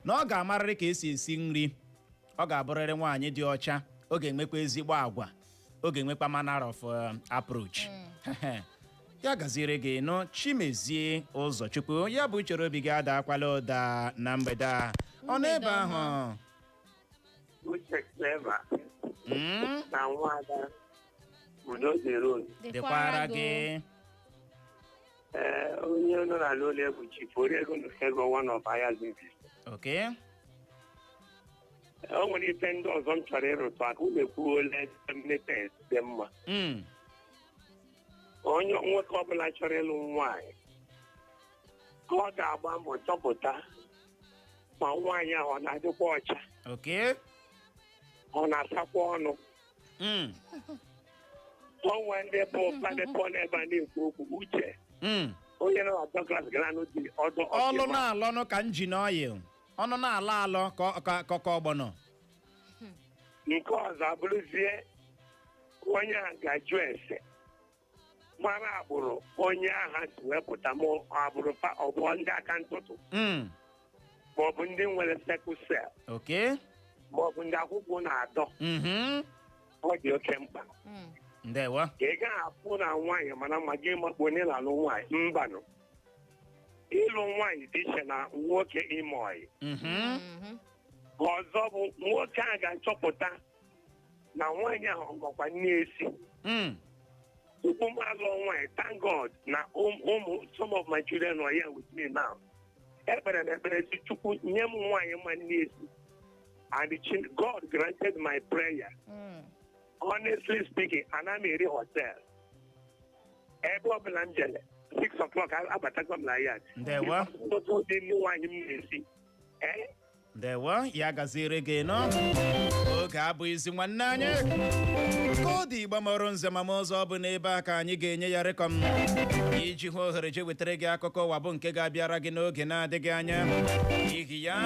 na ọ ga-amarịrị ka esi nri ọ ga-abụrịrị nwaanyị dị ọcha ọ ga-enwekwa ezigbo agwa ọ ga-enwekwa manner of approach ya gaziere gị no Chimezie Ụzọchukwu ya bụ chere obi gị adakwala ụda na mgbede a ọ n'ebe ahụ Uche clever na nwada udo dị road dịkwara gị onye nọ na lole bụ chief ego one of Aya's okay o nwere ife ndị ọzọ m chọrọ ịrụtụ aka unu ekwuola mmepe dị mma onye nwoke ọbụla chọrọ ịlụ nwaanyị ka ọ ga-agba mbọ chọpụta ma nwaanyị ahụ ọ na-adịkwa ọcha ọ na-asakwa ọnụ ọnwa ndị bụ padepọ n'ebe a na-ekwu okwu Uche onye na-atọ klas granụ dị ọdụ ọlụ na-alọnụ ka njin ọyịl ọnụ na-alọ alọ ka ọgbọnọ nke ọzọ abụrụzie onye a ga-ajụ ese mara agbụrụ onye agha si wepụta ma agbụrụ ọbụ ndị aka ntụtụ maọbụ ndị nwere sekụl sel maọbụ ndị akwụkwọ na-adọ ọ dị oke mkpa ka ị gaghị apụ na nwaanyị mana ma gị makpu onye na-alụ nwaanyị mbanụ ịlụ nwaanyị dị iche na nwoke ime ọyị ọzọ bụ nwoke a ga-achọpụta na nwaanyị ahụ gọkwa nne esi tupu m alụọ nwaanyị thank God na ụmụ some of my children are here with me now ekpere na ekpere si Chukwu nye m nwaanyị ma n'ezi, and God granted my prayer. Honestly speaking, ana m eri hotel ebe ọbụla m jere 6 o'clock abatakwa m na yard. Ndewo. Ndị nwaanyị m na-esi Ndewo, ya gaziri gị nọ. Oge abụghịzi nwanne anyị. Ka ọ dị Igbo mụrụ nze ma ọzọ bụ n'ebe a ka anyị ga-enye ya rịkọm iji hụ ohere je wetara gị akụkọ ụwa bụ nke ga-abịara gị n'oge na-adịghị anya. N'ihi ya,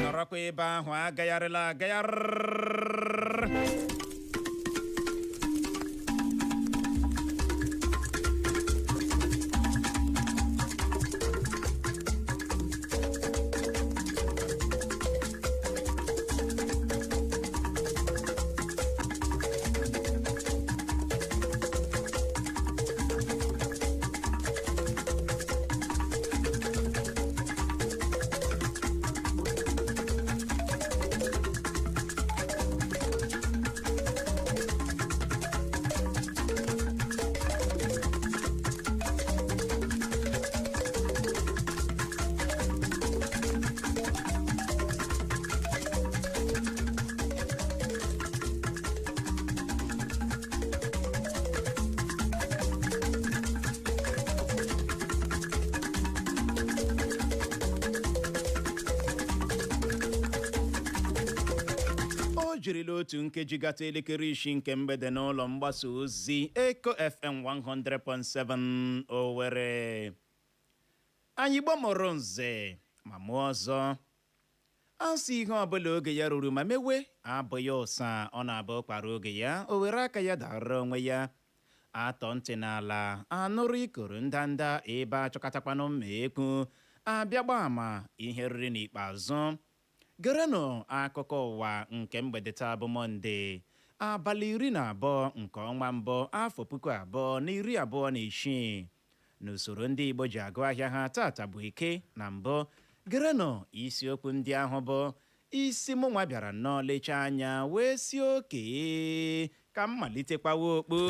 nọrọkwa ebe ahụ agagharịla agagharị. jirila otu nkeji gata elekere 6 nke mgbede n'ụlọ mgbasa ozi Eko FM 100.7 Owerri. Anyị gbamọrọ nze ma mụọ ọzọ. Asị ihe ọbụla oge ya ruru ma mewe abụghị ụsa ọ na-abụ kpara oge ya o were aka ya dara onwe ya. Atọ ntị n'ala anụrụ ikoro ndanda ebe achọkatakwanụ mma ekwu abịa gba ama ihe riri n'ikpeazụ. Gerenụ akụkọ ụwa nke mgbede taa bụ Mọnde abalị 12 nke ọnwa mbụ afọ 2026 n'usoro ndị Igbo ji agụ ahịa ha tata bụ Eke na mbụ. Gerenụ isiokwu ndị ahụ bụ isi mụnwa bịara nnọọ lechaa anya wee si oke ka m malitekwawa okpu.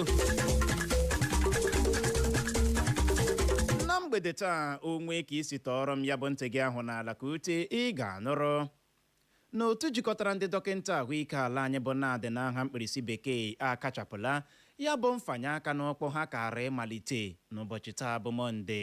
Na mgbede taa onwe ka isi tọrọ m ya bụ ntị gị ahụ n'ala ka ute ị ga-anụrụ n'otu jikọtara ndị dọkịta ahụike ala anyị bụ na-adị n'aha mkpirisi bekee akachapụla ya bụ mfanye aka n'ọkpọ ha kara ịmalite n'ụbọchị taa bụ Mọnde.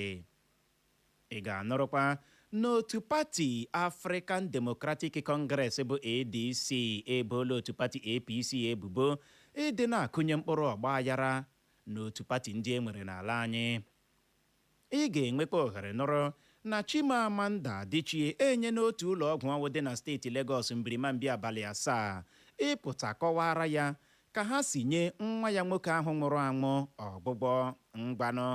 Ị ga-anụrụkwa n'otu pati African Democratic Congress bụ ADC ebola otu pati APC ebubo ịdị na-akụnye mkpụrụ ọgba aghara n'otu pati ndị e nwere n'ala anyị. Ị ga-enwekwa ohere nụrụ na Chimamanda Adichie enye n'otu ụlọ ọgwụ ọnwụ dị na steeti Lagos mbirimambi abalị 7 ịpụta kọwara ya ka ha si nye nwa ya nwoke ahụ nwụrụ anwụ ọgbụgbọ. Ngwanụ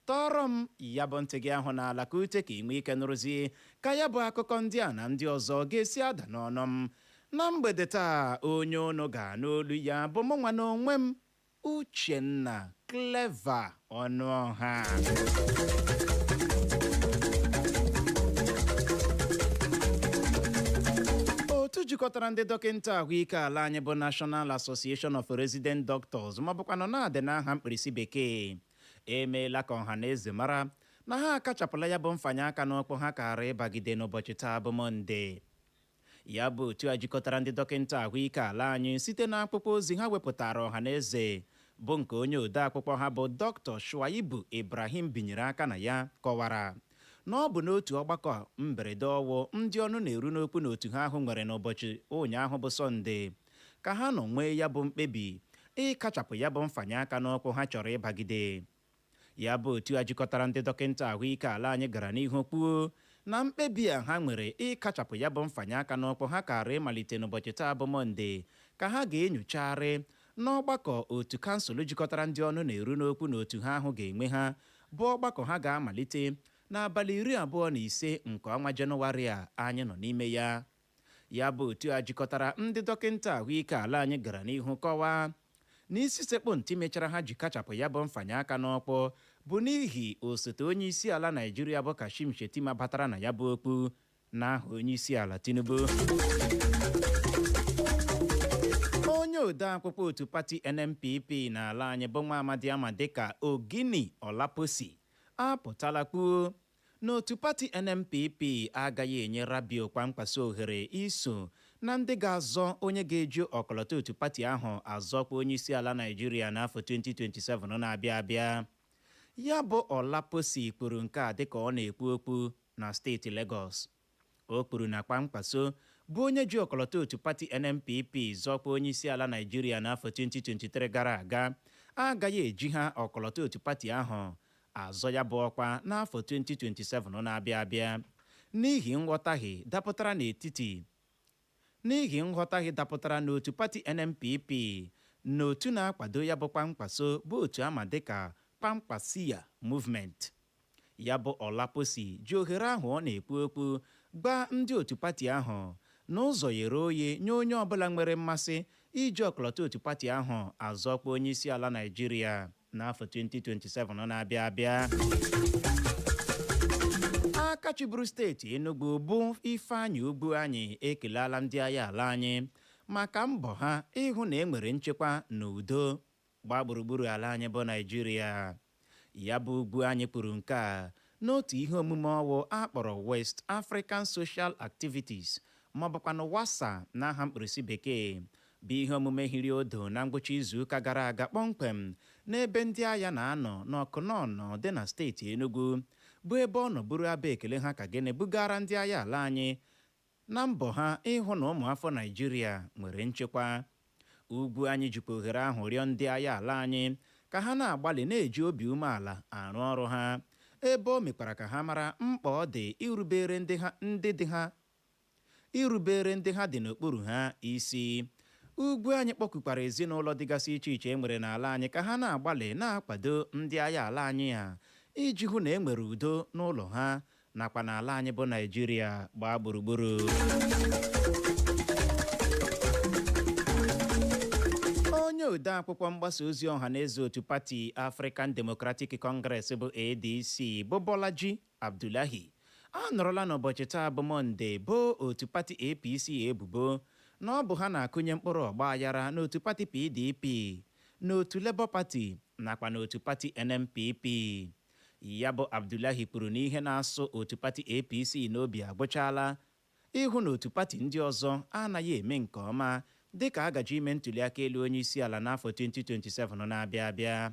tọrọ m ya bụ ntị gị ahụ n'ala ka ute ka ị nwee ike nụrụzie ka ya bụ akụkọ ndị a na ndị ọzọ ga-esi ada n'ọnụ m. Na mgbede taa onye unu ga-anụ olu ya bụ mụnwa na onwe m Uchenna Clever Ọnụọha. Otu jikọtara ndị dọkịta ahụike ala anyị bụ National Association of Resident Doctors ma bụkwanụ na-adị n'aha mkpirisi bekee emeela ka ọha na eze mara na ha akachapụla ya bụ mfanye aka n'ọkpọ ha kara ịbagide n'ụbọchị taa bụ Mọnde. Ya bụ otu a jikọtara ndị dọkịta ahụike ala anyị site na akpụkpọ ozi ha wepụtara ọha na eze bụ nke onye ode akwụkwọ ha bụ Dr. Shuaibu Ibrahim binyere aka na ya kọwara na ọ bụ n'otu ọgbakọ mberede ọwụ ndị ọnụ na-eru n'okwu n'otu ha ahụ nwere n'ụbọchị ụnyaahụ bụ Sọnde ka ha nọ nwee ya bụ mkpebi ịkachapụ ya bụ mfanye aka n'ọkpụ ha chọrọ ịbagide. Ya bụ otu a jikọtara ndị dọkịta ahụike ala anyị gara n'ihu kwuo na mkpebi a ha nwere ịkachapụ ya bụ mfanye aka n'ọkpụ ha kara ịmalite n'ụbọchị taa bụ Mọnde ka ha ga-enyocharị n'ọgbakọ otu kansụl jikọtara ndị ọnụ na-eru n'okwu n'otu ha ahụ ga-enwe ha bụ ọgbakọ ha ga-amalite n'abalị 25 nke ọnwa Jenụwarị a anyị nọ n'ime ya. Ya bụ otu a jikọtara ndị dọkịta ahụike ala anyị gara n'ihu kọwaa n'isi sekpụ ntị mechara ha ji kachapụ ya bụ mfanye aka n'ọkpọ bụ n'ihi osote onye isi ala Naịjirịa bụ Kashim Shettima batara na ya bụ okpu n'aha onye isi ala Tinubu. Onye ode akwụkwọ otu pati NNPP n'ala anyị bụ nwa amadi ama dịka Ogini Olaposi apụtala kwuo n'otu pati NNPP agaghị enye Rabiu Kwankwaso ohere iso na ndị ga-azọ onye ga-eji ọkọlọtọ otu pati ahụ azọkwa onyeisi ala Naịjirịa n'afọ 2027 na-abịa abịa. Ya bụ Olaposi kwuru nke a dịka ọ na-ekwu okwu na steeti Lagos. O kwuru na Kwankwaso bụ onye ji ọkọlọtọ otu pati NNPP zọkwa onyeisi ala Naịjirịa n'afọ 2023 gara aga agaghị eji ha ọkọlọtọ otu pati ahụ azọ ya bụ ọkwa n'afọ 2027 na-abịa abịa n'ihi nghọtahie dapụtara n'otu pati NNPP n'otu na-akwado ya bụ Kwankwaso bụ otu ama dịka Kwankwasiya Movement. Ya bụ Olaposi ji ohere ahụ ọ na-ekwu okwu gba ndị otu pati ahụ n'ụzọ ghere oghe nye onye ọbụla nwere mmasị iji ọkọlọtọ otu pati ahụ azọkwa onyeisi ala Naịjirịa n'afọ 2027 na-abịa abịa. Aka chịburu steeti Enugu bụ Ifeanyi Ugwuanyi ekelala ndị agha ala anyị maka mbọ ha ịhụ na enwere nchekwa na udo gbaa gburugburu ala anyị bụ Naịjirịa. Ya bụ Ugwuanyi kwuru nke a n'otu ihe omume ọwụ akpọrọ West African Social Activities maọbụkwanụ WASA n'aha mkpirisi bekee bụ ihe omume hiri odo na ngwụcha izuụka gara aga kpọmkwem n'ebe ndị agha na-anọ n'Ọkụnọnọ dị na steeti Enugu bụ ebe ọ nọburu abụ ekele ha ka gịnị bugara ndị agha ala anyị na mbọ ha ịhụ na ụmụafọ Naịjirịa nwere nchekwa. Ugwuanyi jikwa ohere ahụ rịọ ndị agha ala anyị ka ha na-agbalị na-eji obi umeala arụ ọrụ ha ebe o mekwara ka ha mara mkpa ọ dị irubere ndị ha dị n'okpuru ha isi. Ugwuanyi kpọkwukwara ezinụlọ dịgasị iche iche enwere n'ala anyị ka ha na-agbalị na-akwado ndị agha ala anyị ha iji hụ na enwere udo n'ụlọ ha nakwa n'ala anyị bụ Naịjirịa gbaa gburugburu. Onye ode akwụkwọ mgbasa ozi ọha na eze otu pati African Democratic Congress bụ ADC bụ Bolaji Abdullahi anọrọla n'ụbọchị taa bụ Mọnde bụ otu pati APC ebubo na ọ bụ ha na-akụnye mkpụrụ ọgba aghara n'otu pati PDP, n'otu Labour Party nakwa n'otu pati NNPP. Ya bụ Abdullahi kwuru na ihe na-asụ otu pati APC n'obi agwụchala ịhụ na otu pati ndị ọzọ anaghị eme nke ọma dịka agaji ime ntụliaka elu onye isi ala n'afọ 2027 na-abịa abịa.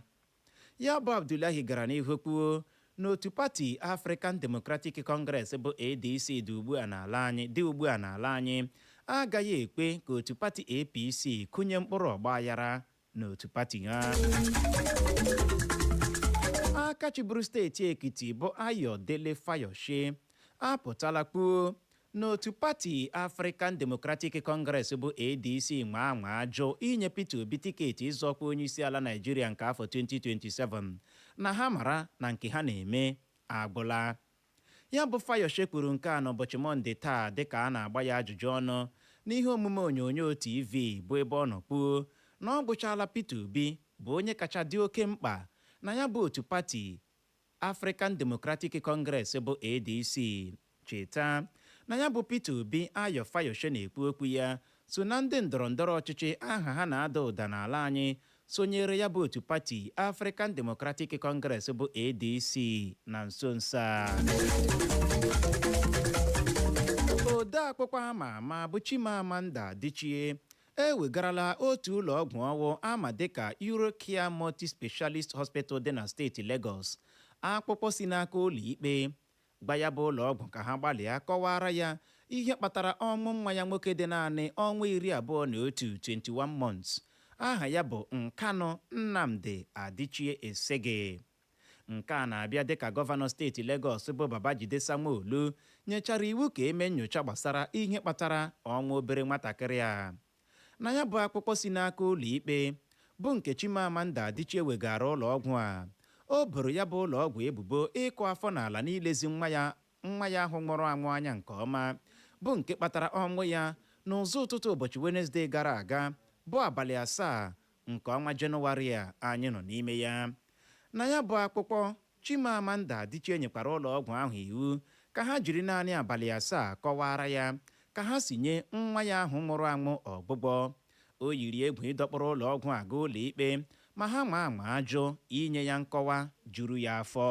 Ya bụ Abdullahi gara n'ihu kwuo na otu pati African Democratic Congress bụ ADC dị ugbu a n'ala anyị agaghị ekwe ka otu pati APC kụnye mkpụrụ ọgba aghara n'otu pati ha. Aka chịburu steeti Ekiti bụ Ayodele Fayoshe apụtala kwuo n'otu pati African Democratic Congress bụ ADC nwa ajụ inye Peter Obi tiketi ịzọkwa onye isi ala Naịjirịa nke afọ 2027 na ha mara na nke ha na-eme agwụla. Ya bụ Fayoshe kwuru nke a n'ụbọchị Mọnde taa dịka a na-agba ya ajụjụ ọnụ n'ihe omume onyonyo TV bụ ebe ọ nọ kwuo na ọ bụchala Peter Obi bụ onye kacha dị oke mkpa na ya bụ otu pati African Democratic Congress bụ ADC. Cheta na ya bụ Peter Obi Ayo Fayoshe na-ekwu okwu ya so na ndị ndọrọndọrọ ọchịchị aha ha na-ada ụda n'ala anyị sonyere ya bụ otu pati African Democratic Congress bụ ADC na nso nso a. Ode akwụkwọ ama ama bụ Chimamanda Adichie ewegarala otu ụlọ ọgwụ ọwụ ama dịka Eurocare Multi-Specialist Hospital dị na steeti Lagos akwụkwọ si n'aka ụlọ ikpe gba ya bụ ụlọ ọgwụ ka ha gbalịa kọwara ya ihe kpatara ọnwụ nwa ya nwoke dị naanị ọnwa 21 months aha ya bụ Nkanu Nnamdi Adichie Esege. Nke a na-abịa dịka gọvanọ steeti Lagos bụ Babajide Sanwo-Olu nyechara iwu ka eme nnyocha gbasara ihe kpatara ọnwụ obere nwatakịrị a. Na ya bụ akwụkwọ si n'aka ụlọ ikpe bụ nke Chimamanda Adichie wegara ụlọ ọgwụ a, o boro ya bụ ụlọ ọgwụ ebubo ịkụ afọ n'ala n'ilezi nwa ya ahụ nwụrụ anwụ anya nke ọma bụ nke kpatara ọnwụ ya n'ụzọ ụtụtụ ụbọchị Wenezdee gara aga bụ abalị 7 nke ọnwa Jenụwarị a anyị nọ n'ime ya. Na ya bụ akwụkwọ Chimamanda Adichie nyekwara ụlọ ọgwụ ahụ iwu ka ha jiri naanị abalị 7 kọwara ya ka ha si nye nwa ya ahụ nwụrụ anwụ ọgbụgbọ. O yiri egwu ịdọkpụrụ ụlọ ọgwụ aga ụlọ ikpe ma ha ajụ inye ya nkọwa juru ya afọ.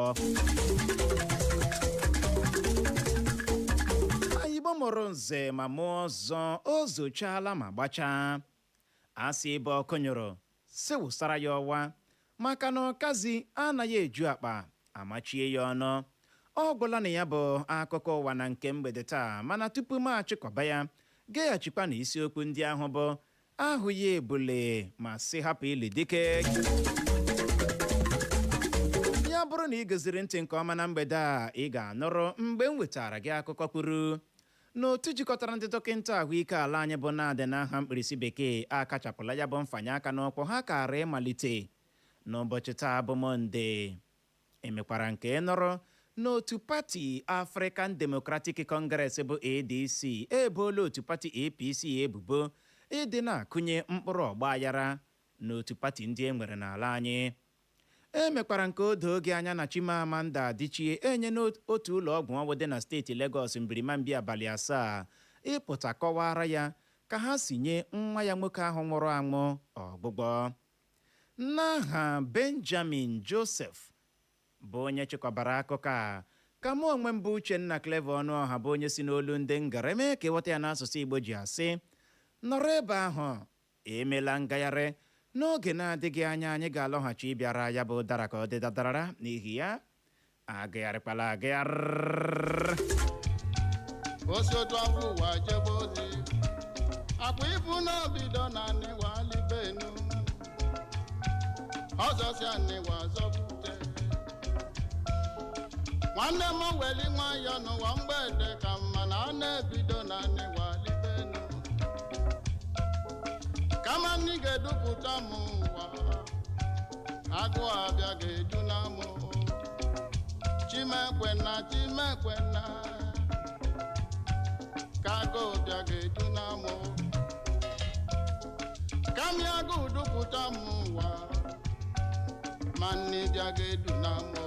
mụrụ nze ma mụọ ọzọ o zochala ma gbachaa asị ebe ọkụ nyụrụ si wụsara ya ọwa maka na ọkazi anaghị eju akpa amachie ya ọnụ. Ọ gwụla na ya bụ akụkọ ụwa na nke mgbede taa, mana tupu m achịkọba ya geghachikwa na isiokwu ndị ahụ bụ ahụ ya ebule ma si hapụ ili dike. Ya bụrụ na ị goziri ntị nke ọma na mgbede a, ị ga-anụrụ mgbe m wetara gị akụkọ kwuru n'otu jikọtara ndị dọkịta ahụike ala anyị bụ na-adị n'aha mkpirisi bekee akachapụla ya bụ mfanye aka n'ọkpọ ha kara ịmalite n'ụbọchị taa bụ Mọnde. Emekwara nke nọrọ n'otu pati African Democratic Congress bụ ADC eboola otu pati APC ebubo ịdị na-akụnye mkpụrụ ọgbaghara n'otu pati ndị e nwere n'ala anyị. Emekwara nke odo oge anya na Chimamanda Adichie enye n'otu ụlọ ọgwụ ọgwụ dị na steeti Lagos mbirimambi abalị 7 ịpụta kọwara ya ka ha si nye nwa ya nwoke ahụ nwụrụ anwụ ọgbụgbọ. N'aha Benjamin Joseph bụ onye chịkọbara akụkọ a, ka mụ onwe m bụ Uchenna Clever Ọnụọha bụ onye si n'olu ndị ngara eme ka ịghọta ya n'asụsụ Igbo ji asị nọrọ ebe ahụ emela ngagharị. N'oge na-adịghị anya anyị ga-alọghachi ịbịara ya bụ dara ka ọ dị dadarara n'ihi ya agagharịkwala agagharị. Osi otu afọ ụwa jebe ozi akwa ibu na bido na anịwa alibenu ọzọ si anịwa zọpụte nwanne m weli nwayọ n'ụwa mgbede ka mma na a na-ebido na anịwa alibenu kama ndị ga-edupụta m ụwa agụ abịa ga-eju na mụ chimekwenna chimekwenna ka agụ bịa ga-eju na mụ kama agụ dupụta m ụwa ma nne bịa ga-edu na mụ